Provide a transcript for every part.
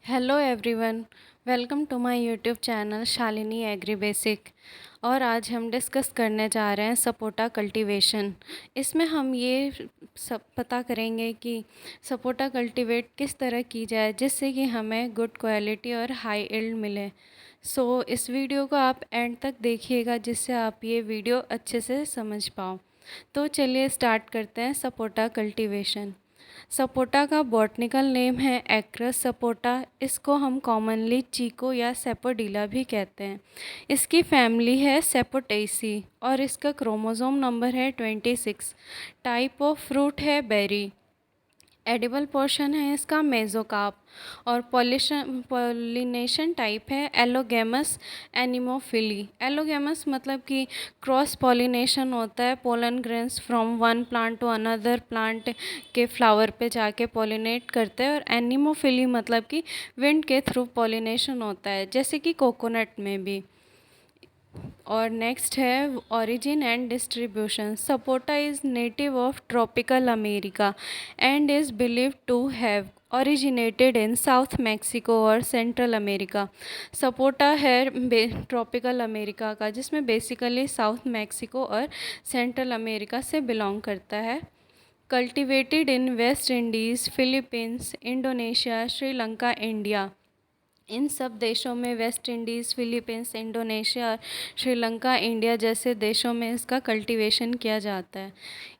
Hello everyone. Welcome to my YouTube channel Shalini agri basic. और आज हम डिस्कस करने जा रहे हैं सपोटा कल्टीवेशन। इसमें हम ये सब पता करेंगे कि सपोटा कल्टीवेट किस तरह की जाए जिससे कि हमें गुड क्वालिटी और हाई यील्ड मिले। इस वीडियो को आप एंड तक देखिएगा जिससे आप ये वीडियो अच्छे से समझ पाओ। तो चलिए स्टार्ट करते हैं सपोटा कल्टीवेशन। सपोटा का बॉटनिकल नेम है एक्रस सपोटा। इसको हम कॉमनली चीको या सेपोडिला भी कहते हैं। इसकी फैमिली है सेपोटेसी और इसका क्रोमोसोम नंबर है 26। टाइप ऑफ फ्रूट है बेरी। एडिबल पोर्शन है इसका मेसोकार्प। और पॉलिनेशन टाइप है एलोगेमस एनिमोफिली। एलोगेमस मतलब कि क्रॉस पॉलिनेशन होता है, pollen grains from one plant to another plant के फ्लावर पे जाके पॉलिनेट करते हैं। और एनिमोफिली मतलब कि विंड के थ्रू पॉलिनेशन होता है, जैसे कि कोकोनट में भी। और नेक्स्ट है origin and distribution. Sapota is native of tropical America and is believed to have originated in south Mexico और सेंट्रल अमेरिका। सपोटा है ट्रॉपिकल अमेरिका का, जिसमें बेसिकली साउथ मैक्सिको और सेंट्रल अमेरिका से बिलोंग करता है। Cultivated in West Indies, Philippines, Indonesia, Sri Lanka, India. इन सब देशों में, वेस्ट इंडीज़, फिलीपींस, इंडोनेशिया और श्रीलंका, इंडिया जैसे देशों में इसका कल्टीवेशन किया जाता है।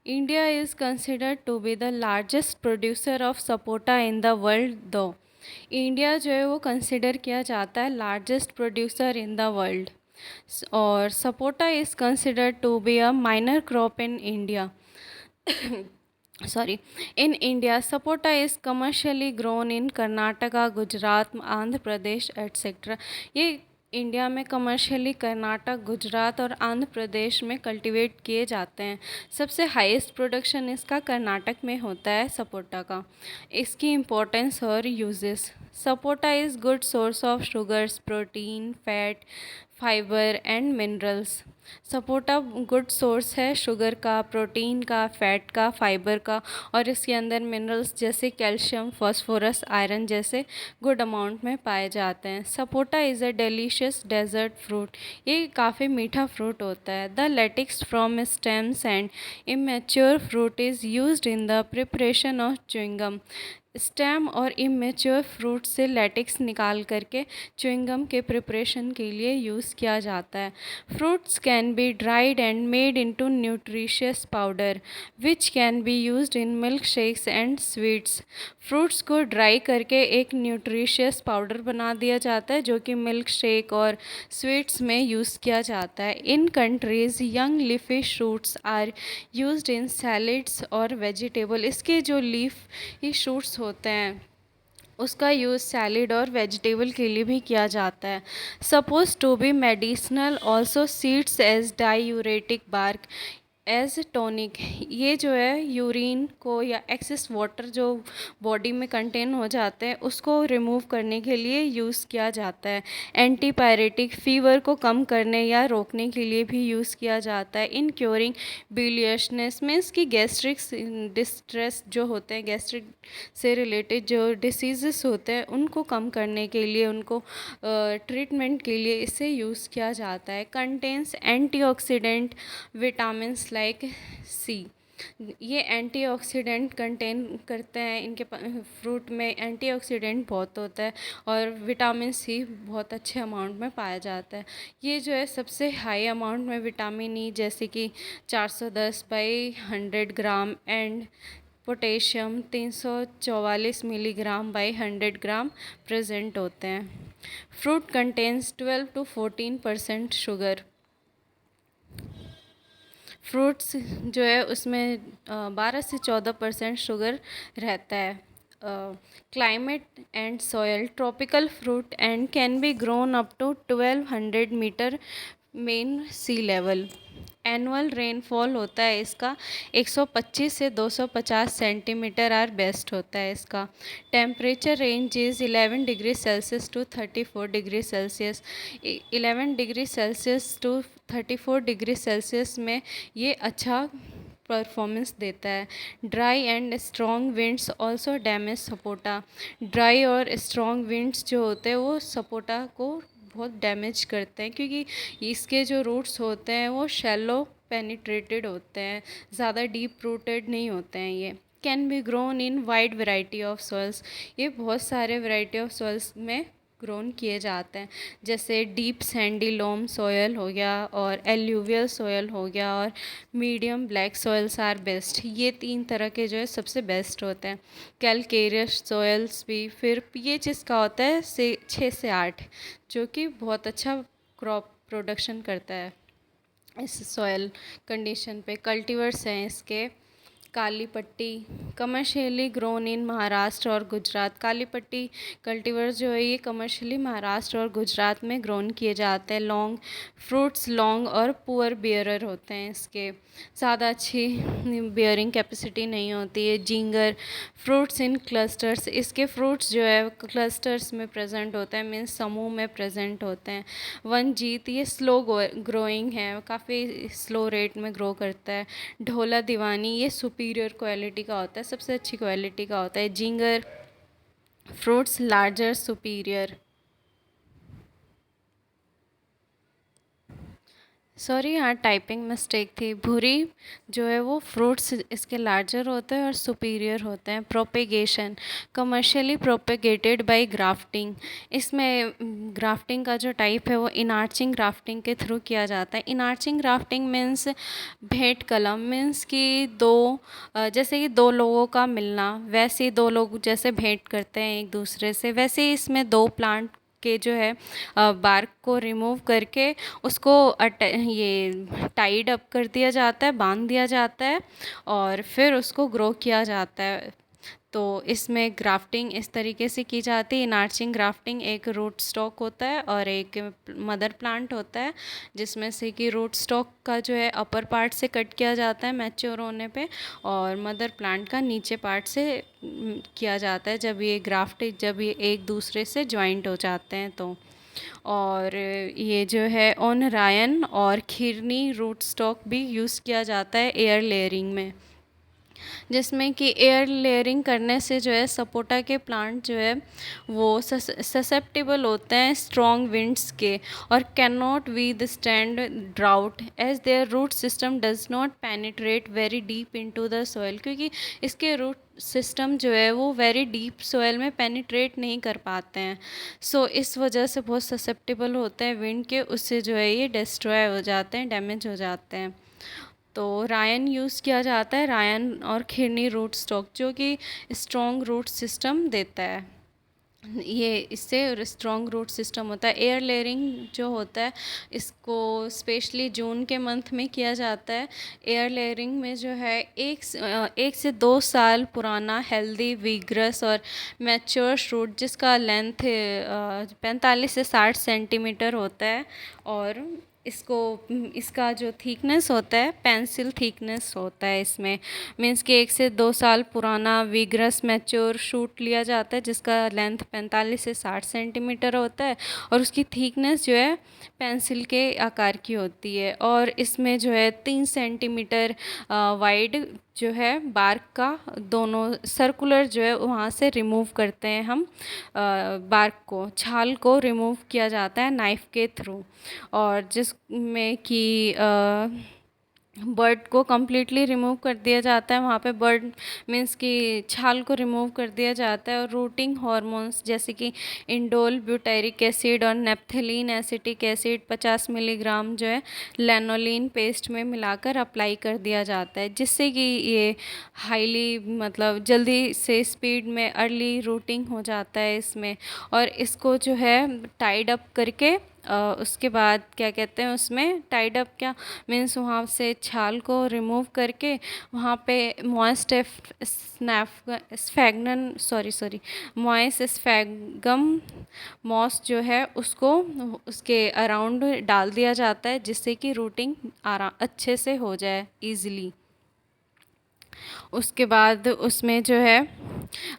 India is considered to be the largest producer of sapota in the world though. India जो है वो कंसिडर किया जाता है largest producer in the world. और sapota is considered to be a minor crop in India. sorry in India, sapota is commercially grown in Karnataka, Gujarat, Andhra Pradesh etcetera. ये India में commercially Karnataka, Gujarat और आंध्र प्रदेश में कल्टीवेट किए जाते हैं। सबसे हाईएस्ट प्रोडक्शन इसका कर्नाटक में होता है सपोटा का। इसकी इम्पोर्टेंस और uses. Sapota is good source of sugars, protein, fat, fibre and minerals. Sapota good source है शुगर का, प्रोटीन का, फैट का, फाइबर का। और इसके अंदर मिनरल्स जैसे कैल्शियम, फास्फोरस, आयरन जैसे गुड अमाउंट में पाए जाते हैं। Sapota is a delicious dessert fruit. ये काफ़ी मीठा फ्रूट होता है। The latex from stems and immature fruit is used in the preparation of chewing gum. Stem और इमेच्योर फ्रूट से लेटिक्स निकाल करके च्युइंगम के प्रिपरेशन के लिए यूज़ किया जाता है। Fruits can be dried and made into nutritious powder which can be used in milk shakes and sweets. Fruits को ड्राई करके एक न्यूट्रिशियस पाउडर बना दिया जाता है जो कि मिल्क शेक और स्वीट्स में यूज़ किया जाता है। In countries young leafy shoots are used in salads और वेजिटेबल। इसके जो लीफी शूट्स होते हैं उसका यूज़ सैलिड और वेजिटेबल के लिए भी किया जाता है। Suppose to be medicinal also seeds as diuretic bark as tonic. ये जो है यूरिन को या एक्सेस वाटर जो बॉडी में कंटेन हो जाते हैं उसको रिमूव करने के लिए यूज़ किया जाता है। एंटीपायरेटिक, फीवर को कम करने या रोकने के लिए भी यूज़ किया जाता है। इन क्योरिंग बिलियर्सनेस मीन्स की गैस्ट्रिक डिस्ट्रेस जो होते हैं, गैस्ट्रिक से रिलेटेड जो डिसीज़ेस होते हैं उनको कम करने के लिए, उनको ट्रीटमेंट के लिए इसे यूज़ किया जाता है। कंटेन्स एंटीऑक्सीडेंट विटामिन्स लाइक सी। ये एंटीऑक्सीडेंट कंटेन करते हैं। इनके फ्रूट में एंटीऑक्सीडेंट बहुत होता है और विटामिन सी बहुत अच्छे अमाउंट में पाया जाता है। ये जो है सबसे हाई अमाउंट में विटामिन ई जैसे कि 410/100 gram and potassium 344 milligram by 100 gram present होते हैं। Fruit contains 12 to 14% sugar. Fruits जो है उसमें 12 से 14% शुगर रहता है। Climate and soil tropical fruit and can be grown up to 1200 metre mean sea level. Annual rainfall होता है इसका 125 से 250 सेंटीमीटर आर बेस्ट होता है इसका। Temperature range is 11 degree Celsius to 34 degree Celsius. 11 degree Celsius to 34 degree Celsius में ये अच्छा परफॉर्मेंस देता है। Dry and strong winds also damage sapota. Dry और स्ट्रॉन्ग विंड्स जो होते हैं वो सपोटा को बहुत डैमेज करते हैं, क्योंकि इसके जो रूट्स होते हैं वो शैलो पेनिट्रेटेड होते हैं, ज़्यादा डीप रूटेड नहीं होते हैं। ये can be grown in wide variety of soils. ये बहुत सारे वैरायटी ऑफ सॉइल्स में ग्रोन किए जाते हैं, जैसे डीप सैंडी लोम सॉयल हो गया और एल्यूवियल सॉयल हो गया और medium black soils are best. ये 3 तरह के जो है सबसे बेस्ट होते हैं। कैलकेरियस सॉयल्स भी, फिर पीएच इसका होता है 6 से 8, जो कि बहुत अच्छा क्रॉप प्रोडक्शन करता है इस सॉयल कंडीशन पे। कल्टीवर्स हैं इसके काली पट्टी, कमर्शियली ग्रोन इन महाराष्ट्र और गुजरात। काली पट्टी कल्टीवर्स जो है ये कमर्शियली महाराष्ट्र और गुजरात में ग्रोन किए जाते हैं। लॉन्ग फ्रूट्स, लॉन्ग और पुअर बियरर होते हैं इसके, ज़्यादा अच्छी बियरिंग कैपेसिटी नहीं होती है। जिंगर फ्रूट्स इन क्लस्टर्स, इसके फ्रूट्स जो है क्लस्टर्स में प्रेजेंट होते हैं, मीन्स समूह में प्रेजेंट होते हैं। वन जीत, ये स्लो ग्रोइंग है, काफ़ी स्लो रेट में ग्रो करता है। ढोला दीवानी, ये सुपीरियर क्वालिटी का होता है, सबसे अच्छी क्वालिटी का होता है। Ginger fruits larger superior. Sorry, यहाँ टाइपिंग मिस्टेक थी। भूरी जो है वो फ्रूट्स इसके लार्जर होते हैं और सुपीरियर होते हैं। Propagation, commercially propagated by grafting. इसमें ग्राफ्टिंग का जो टाइप है वो इनार्चिंग ग्राफ्टिंग के थ्रू किया जाता है। इनार्चिंग ग्राफ्टिंग मीन्स भेंट कलम, मीन्स कि जैसे कि दो लोगों का मिलना, वैसे ही दो लोग जैसे भेंट करते हैं एक दूसरे से, वैसे ही इसमें दो प्लांट के जो है बार्क को रिमूव करके उसको ये टाइड अप कर दिया जाता है, बांध दिया जाता है और फिर उसको ग्रो किया जाता है। तो इसमें ग्राफ्टिंग इस तरीके से की जाती है। इनार्चिंग ग्राफ्टिंग, एक रूट स्टॉक होता है और एक मदर प्लांट होता है, जिसमें से कि रूट स्टॉक का जो है अपर पार्ट से कट किया जाता है मैच्योर होने पे, और मदर प्लांट का नीचे पार्ट से किया जाता है जब ये एक दूसरे से ज्वाइंट हो जाते हैं तो। और ये जो है ओनरायन और खिरनी रूट स्टॉक भी यूज़ किया जाता है एयर लेयरिंग में, जिसमें कि एयर लेयरिंग करने से जो है सपोटा के प्लांट जो है वो ससेप्टेबल होते हैं स्ट्रॉन्ग विंड्स के और can not withstand drought as their root system does not penetrate very deep into the soil, क्योंकि इसके रूट सिस्टम जो है वो वेरी डीप सॉइल में पेनिट्रेट नहीं कर पाते हैं। सो इस वजह से बहुत ससेप्टेबल होते हैं विंड के, उससे जो है ये डिस्ट्रॉय हो जाते हैं, डैमेज हो जाते हैं। तो रायन यूज़ किया जाता है, रायन और खिरनी रूट स्टॉक, जो कि स्ट्रॉन्ग रूट सिस्टम देता है। ये इससे स्ट्रॉन्ग रूट सिस्टम होता है। एयर लेयरिंग जो होता है इसको स्पेशली जून के मंथ में किया जाता है। एयर लेयरिंग में जो है 1 से 2 साल पुराना हेल्दी विग्रस और मैच्योर शूट जिसका लेंथ 45 से 60 सेंटीमीटर होता है, और इसका जो थिकनेस होता है पेंसिल थिकनेस होता है इसमें, मीन्स कि 1 से 2 साल पुराना विग्रस मैच्योर शूट लिया जाता है जिसका लेंथ 45 से 60 सेंटीमीटर होता है और उसकी थिकनेस जो है पेंसिल के आकार की होती है, और इसमें जो है 3 सेंटीमीटर वाइड जो है बार्क का दोनों सर्कुलर जो है वहाँ से रिमूव करते हैं हम, बार्क को, छाल को रिमूव किया जाता है नाइफ़ के थ्रू, और जिसमें कि बर्ड को कम्प्लीटली रिमूव कर दिया जाता है। वहाँ पे बर्ड मीन्स कि छाल को रिमूव कर दिया जाता है, और रूटिंग हार्मोन्स जैसे कि इंडोल ब्यूटेरिक एसिड और नेप्थेलीन एसिटिक एसिड 50 मिलीग्राम जो है लैनोलीन पेस्ट में मिलाकर अप्लाई कर दिया जाता है, जिससे कि ये हाईली मतलब जल्दी से स्पीड में अर्ली रूटिंग हो जाता है इसमें। और इसको जो है टाइड अप करके उसके बाद क्या कहते हैं उसमें टाइड अप क्या मीन्स वहाँ से छाल को रिमूव करके वहाँ पे मॉइस्ट स्फैगम मॉस जो है उसको उसके अराउंड डाल दिया जाता है, जिससे कि रूटिंग अच्छे से हो जाए ईज़िली। उसके बाद उसमें जो है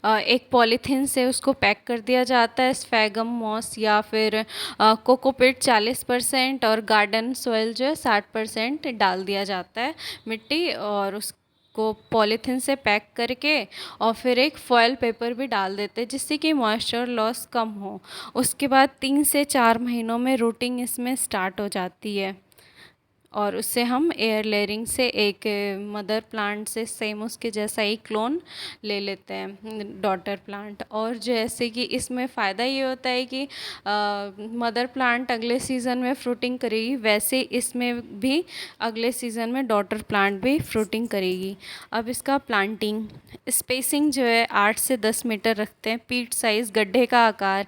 एक पॉलीथीन से उसको पैक कर दिया जाता है। स्फैगम मॉस या फिर कोकोपीट 40% और गार्डन सॉइल जो है 60% डाल दिया जाता है मिट्टी, और उसको पॉलीथीन से पैक करके और फिर एक फॉयल पेपर भी डाल देते हैं जिससे कि मॉइस्चर लॉस कम हो। उसके बाद 3 से 4 महीनों में रूटिंग इसमें स्टार्ट हो जाती है और उससे हम एयर लेयरिंग से एक मदर प्लांट से सेम उसके जैसा ही क्लोन ले लेते हैं, डॉटर प्लांट। और जैसे कि इसमें फ़ायदा ये होता है कि मदर प्लांट अगले सीज़न में फ्रूटिंग करेगी, वैसे इसमें भी अगले सीज़न में डॉटर प्लांट भी फ्रूटिंग करेगी। अब इसका प्लांटिंग स्पेसिंग जो है 8 से 10 मीटर रखते हैं। पीट साइज़ गड्ढे का आकार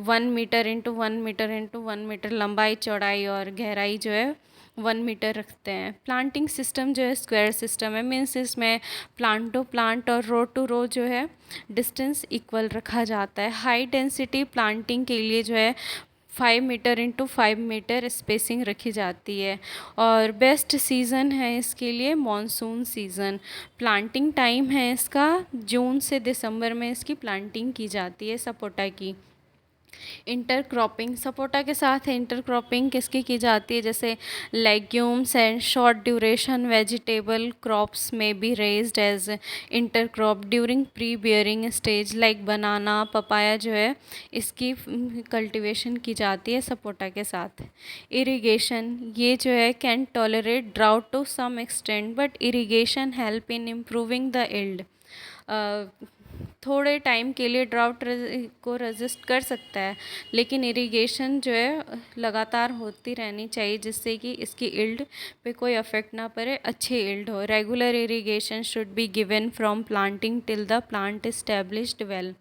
1 metre into 1 metre into 1 metre, लंबाई चौड़ाई और गहराई जो है 1 मीटर रखते हैं। प्लांटिंग सिस्टम जो है स्क्वायर सिस्टम है, मीन्स इसमें प्लांट टू प्लांट और रो टू रो जो है डिस्टेंस इक्वल रखा जाता है। हाई डेंसिटी प्लांटिंग के लिए जो है 5 मीटर इंटू 5 मीटर स्पेसिंग रखी जाती है। और बेस्ट सीज़न है इसके लिए मॉनसून सीज़न। प्लांटिंग टाइम है इसका जून से दिसंबर में इसकी प्लांटिंग की जाती है सपोटा की। इंटरक्रॉपिंग सपोटा के साथ इंटरक्रॉपिंग किसकी की जाती है, जैसे legumes and short duration vegetable crops में be raised as intercrop during pre bearing stage, like banana papaya जो है इसकी कल्टीवेशन की जाती है सपोटा के साथ। इरिगेशन ये जो है can tolerate drought to some extent but irrigation help in improving the yield. थोड़े टाइम के लिए ड्राउट को रेजिस्ट कर सकता है, लेकिन इरिगेशन जो है लगातार होती रहनी चाहिए जिससे कि इसकी इल्ड पे कोई अफेक्ट ना पड़े, अच्छी इल्ड हो। Regular irrigation should be given from planting till the plant established well.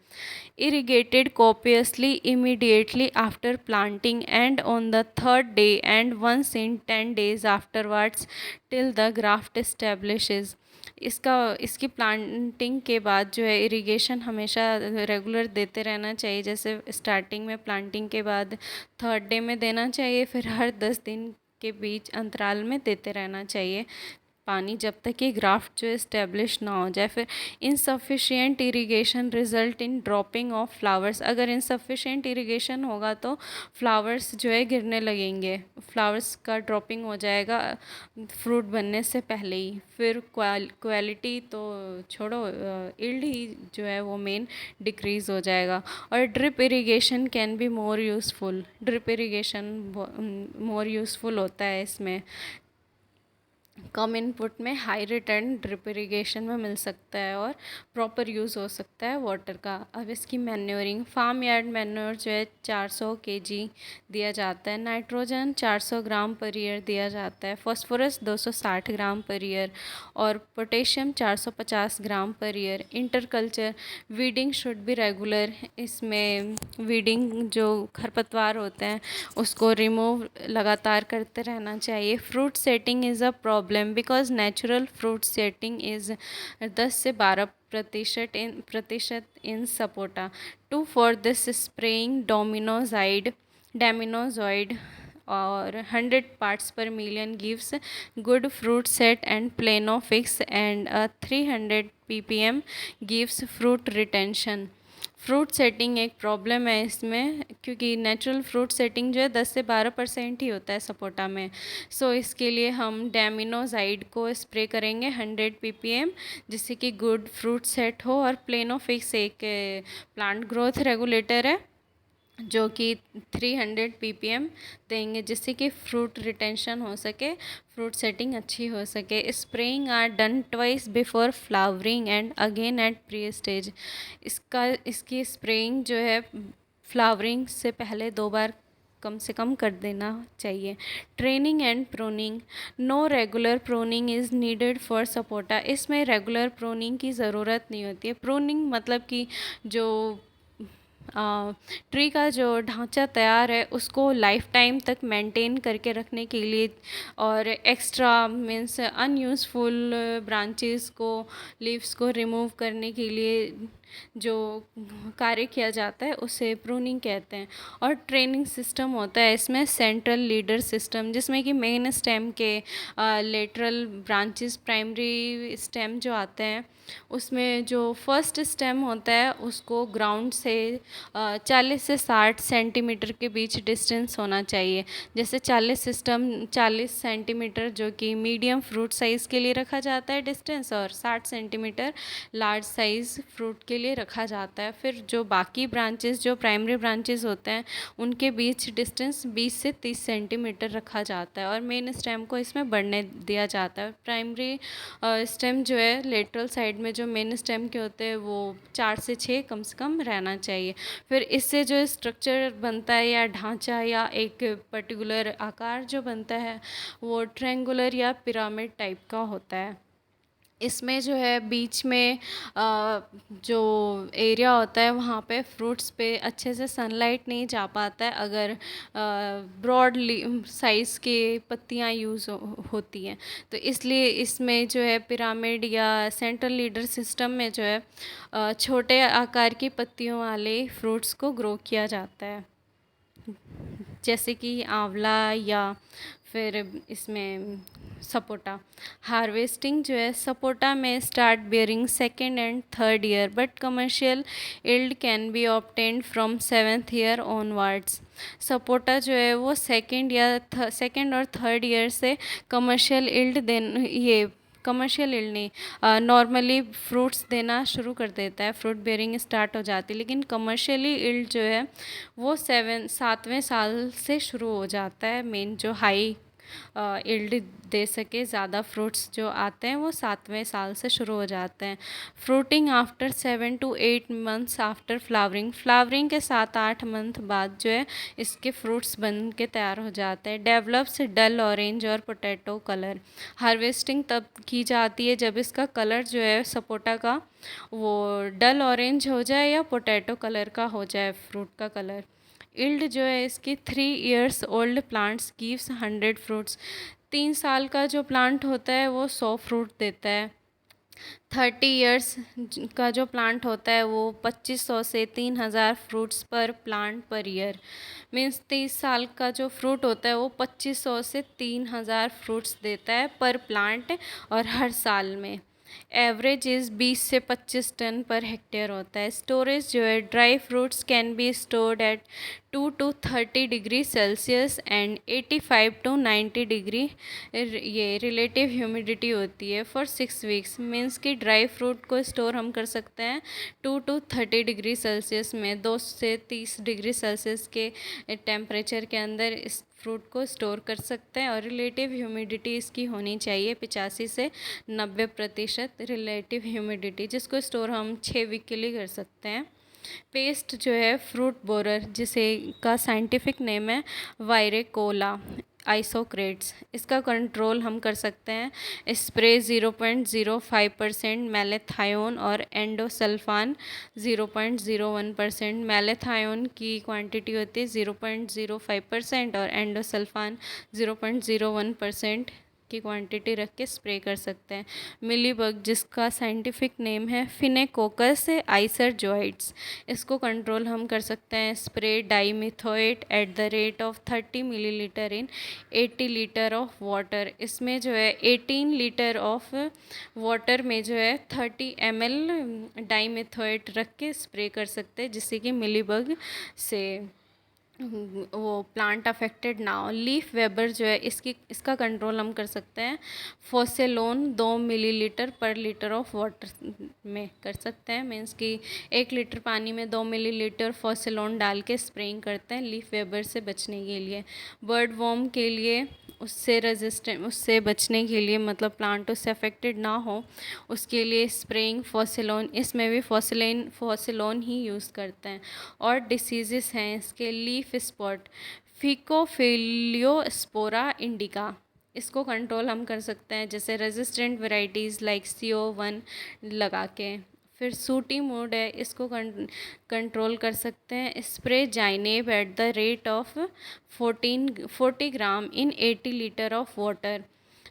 Irrigated copiously immediately after planting and on the third day and once in 10 days afterwards till the graft establishes. इसकी planting के बाद जो है irrigation हमेशा regular देते रहना चाहिए। जैसे स्टार्टिंग में प्लांटिंग के बाद थर्ड डे में देना चाहिए, फिर हर 10 दिन के बीच अंतराल में देते रहना चाहिए पानी, जब तक कि ग्राफ्ट जो इस्टेब्लिश ना हो जाए। फिर insufficient irrigation result in dropping of flowers. अगर इनसफिशिएंट इरिगेशन होगा तो फ्लावर्स जो है गिरने लगेंगे, फ्लावर्स का ड्रॉपिंग हो जाएगा फ्रूट बनने से पहले ही। फिर क्वालिटी तो छोड़ो, इल्ड ही जो है वो मेन डिक्रीज़ हो जाएगा। और drip irrigation can be more useful. Drip irrigation more useful होता है इसमें। कम इनपुट में हाई रिटर्न ड्रिप इरिगेशन में मिल सकता है और प्रॉपर यूज़ हो सकता है वाटर का। अब इसकी मैन्योरिंग, फार्म यार्ड मैन्योर जो है 400 kg दिया जाता है। नाइट्रोजन 400 ग्राम पर ईयर दिया जाता है। फॉस्फोरस 260 ग्राम पर ईयर और potassium 450 gram per year. Interculture weeding should be regular. इसमें वीडिंग जो खरपतवार होते हैं उसको रिमूव लगातार करते रहना चाहिए। Fruit setting is a problem because natural fruit setting is 10 से 12% in sapota. To for this spraying daminozide और 100 parts per million gives good fruit set and Plano-fix and 300 ppm gives fruit retention. Fruit setting एक problem है इसमें, क्योंकि natural fruit setting जो है 10 से 12% ही होता है सपोटा में। सो इसके लिए हम डैमिनोजाइड को स्प्रे करेंगे 100 ppm, जिससे कि गुड फ्रूट सेट हो। और प्लेनोफिक्स एक प्लांट ग्रोथ रेगुलेटर है जो कि 300 ppm देंगे जिससे कि फ्रूट रिटेंशन हो सके, फ्रूट सेटिंग अच्छी हो सके। Spraying are done twice before flowering and again at pre stage. इसकी स्प्रेइंग जो है फ्लावरिंग से पहले 2 बार कम से कम कर देना चाहिए। Training and pruning, no regular pruning is needed for sapota. इसमें रेगुलर प्रूनिंग की ज़रूरत नहीं होती है। प्रूनिंग मतलब कि जो ट्री का जो ढांचा तैयार है उसको लाइफ टाइम तक मेंटेन करके रखने के लिए और एक्स्ट्रा मीन्स अनयूज़फुल ब्रांचेस को, लीव्स को रिमूव करने के लिए जो कार्य किया जाता है उसे प्रूनिंग कहते हैं। और ट्रेनिंग सिस्टम होता है इसमें सेंट्रल लीडर सिस्टम, जिसमें कि मेन स्टेम के लेटरल ब्रांचेस, प्राइमरी स्टेम जो आते हैं उसमें जो फर्स्ट स्टेम होता है उसको ग्राउंड से 40 से 60 सेंटीमीटर के बीच डिस्टेंस होना चाहिए। जैसे 40 सेंटीमीटर जो कि मीडियम फ्रूट साइज़ के लिए रखा जाता है डिस्टेंस, और 60 सेंटीमीटर लार्ज साइज़ फ्रूट के लिए रखा जाता है। फिर जो बाकी ब्रांचेस, जो प्राइमरी ब्रांचेस होते हैं, उनके बीच डिस्टेंस 20 से 30 सेंटीमीटर रखा जाता है और मेन स्टेम को इसमें बढ़ने दिया जाता है। प्राइमरी स्टेम जो है लेटरल साइड में जो मेन स्टेम के होते हैं वो 4 से 6 कम से कम रहना चाहिए। फिर इससे जो स्ट्रक्चर बनता है या ढांचा या एक पर्टिकुलर आकार जो बनता है वो ट्रायंगुलर या पिरामिड टाइप का होता है। इसमें जो है बीच में जो एरिया होता है वहाँ पे फ्रूट्स पे अच्छे से सनलाइट नहीं जा पाता है अगर ब्रॉड साइज़ के पत्तियाँ यूज़ होती हैं। तो इसलिए इसमें जो है पिरामिड या सेंट्रल लीडर सिस्टम में जो है छोटे आकार की पत्तियों वाले फ्रूट्स को ग्रो किया जाता है, जैसे कि आंवला या फिर इसमें सपोटा। हार्वेस्टिंग जो है सपोटा में start bearing second and third year, but commercial yield can be obtained from 7th year onwards. Sapota जो है वो सेकेंड और थर्ड ईयर से कमर्शियल यील्ड नहीं, नॉर्मली फ्रूट्स देना शुरू कर देता है, फ्रूट बेयरिंग स्टार्ट हो जाती है। लेकिन कमर्शियली यील्ड जो है वो 7वें साल से शुरू हो जाता है। मेन जो हाई यील्ड दे सके, ज़्यादा फ्रूट्स जो आते हैं वो 7वें साल से शुरू हो जाते हैं। Fruiting after 7 to 8 months after flowering के 7-8 मंथ बाद जो है इसके फ्रूट्स बन के तैयार हो जाते हैं। डेवलप्स डल ऑरेंज और पोटैटो कलर। हार्वेस्टिंग तब की जाती है जब इसका कलर जो है सपोटा का वो डल ऑरेंज हो जाए या पोटैटो कलर का हो जाए, फ्रूट का कलर। यील्ड जो है इसकी 3 years old plants gives 100 fruits. 3 साल का जो प्लांट होता है वो 100 फ्रूट देता है। 30 years का जो प्लांट होता है वो 2500 से 3000 फ्रूट्स पर प्लांट पर ईयर। मीन्स 30 साल का जो फ्रूट होता है वो 2500 से 3000 फ्रूट्स देता है पर प्लांट और हर साल में। एवरेज इज़ 20 से 25 टन पर हेक्टेयर होता है। स्टोरेज जो है dry fruits can be stored at 2 to 30 degree Celsius and 85 to 90 degree ये रिलेटिव ह्यूमिडिटी होती है फॉर 6 weeks। मीन्स कि ड्राई फ्रूट को स्टोर हम कर सकते हैं 2 to 30 डिग्री सेल्सियस में, 2 से 30 डिग्री सेल्सियस के टेम्परेचर के अंदर इस फ्रूट को स्टोर कर सकते हैं। और रिलेटिव ह्यूमिडिटी इसकी होनी चाहिए 85 से 90% रिलेटिव ह्यूमिडिटी, जिसको स्टोर हम 6 वीक के लिए कर सकते हैं। पेस्ट जो है फ्रूट बोरर, जिसे का साइंटिफिक नेम है वायरेकोला आइसोक्रेट्स, इसका कंट्रोल हम कर सकते हैं स्प्रे 0.05% मैलेथायोन और एंडोसल्फान 0.01%। मैलेथायोन की क्वांटिटी होती है 0.05% और एंडोसल्फान 0.01% की क्वांटिटी रख के स्प्रे कर सकते हैं। मिलीबग, जिसका साइंटिफिक नेम है फिनेकोकस आइसरजॉइड्स, इसको कंट्रोल हम कर सकते हैं spray dimethoate eight the rate of 30 millilitre in 80 litre of water. इसमें जो है 18 लीटर ऑफ वाटर में जो है 30 ml डाइमिथोएट रख के स्प्रे कर सकते हैं, जिससे कि मिलीबग से वो प्लांट अफेक्टेड ना हो। लीफ वेबर जो है इसका कंट्रोल हम कर सकते हैं फोसेलोन 2 मिलीलीटर पर लीटर ऑफ वाटर में कर सकते हैं। मीन्स कि 1 लीटर पानी में 2 मिलीलीटर फोसेलोन डाल के स्प्रेइंग करते हैं लीफ वेबर से बचने के लिए। बर्ड वॉर्म के लिए उससे बचने के लिए, मतलब प्लांट उससे अफेक्टेड ना हो उसके लिए स्प्रेइंग फोसेलोन, इसमें भी फोसेलोन ही यूज़ करते हैं। और डिसीज़ेस हैं इसके लीफ स्पॉट फिकोफिलियोस्पोरा इंडिका, इसको कंट्रोल हम कर सकते हैं जैसे रेजिस्टेंट वेराइटीज़ लाइक CO1 लगा के। फिर सूटी मोड है, इसको कंट्रोल कर सकते हैं spray zineb at the rate of 40 gram in 80 litre of water.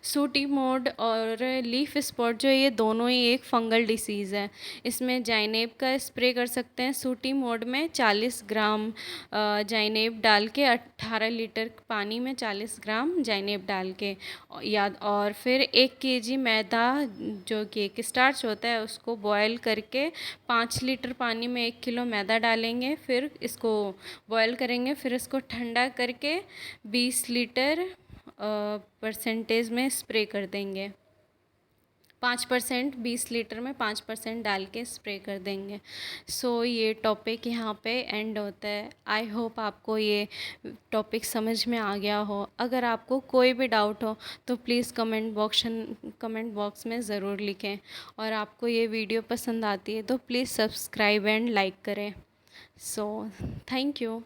Sooty mould और लीफ स्पॉट जो ये दोनों ही एक फंगल डिसीज़ है। इसमें जाइनेब का स्प्रे कर सकते हैं। सूटी मोड में 40 ग्राम जाइनेब डाल के 18 लीटर पानी में 40 ग्राम जाइनेब डाल के याद, और फिर 1 केजी मैदा जो कि एक स्टार्च होता है उसको बॉयल करके 5 लीटर पानी में 1 किलो मैदा डालेंगे, फिर इसको बॉयल करेंगे, फिर इसको ठंडा करके 20 लीटर परसेंटेज में स्प्रे कर देंगे। 5%, 20 लीटर में 5% डाल के स्प्रे कर देंगे। ये टॉपिक यहाँ पे एंड होता है। आई होप आपको ये टॉपिक समझ में आ गया हो। अगर आपको कोई भी डाउट हो तो प्लीज़ कमेंट बॉक्स में ज़रूर लिखें, और आपको ये वीडियो पसंद आती है तो प्लीज़ सब्सक्राइब एंड लाइक करें। Thank you.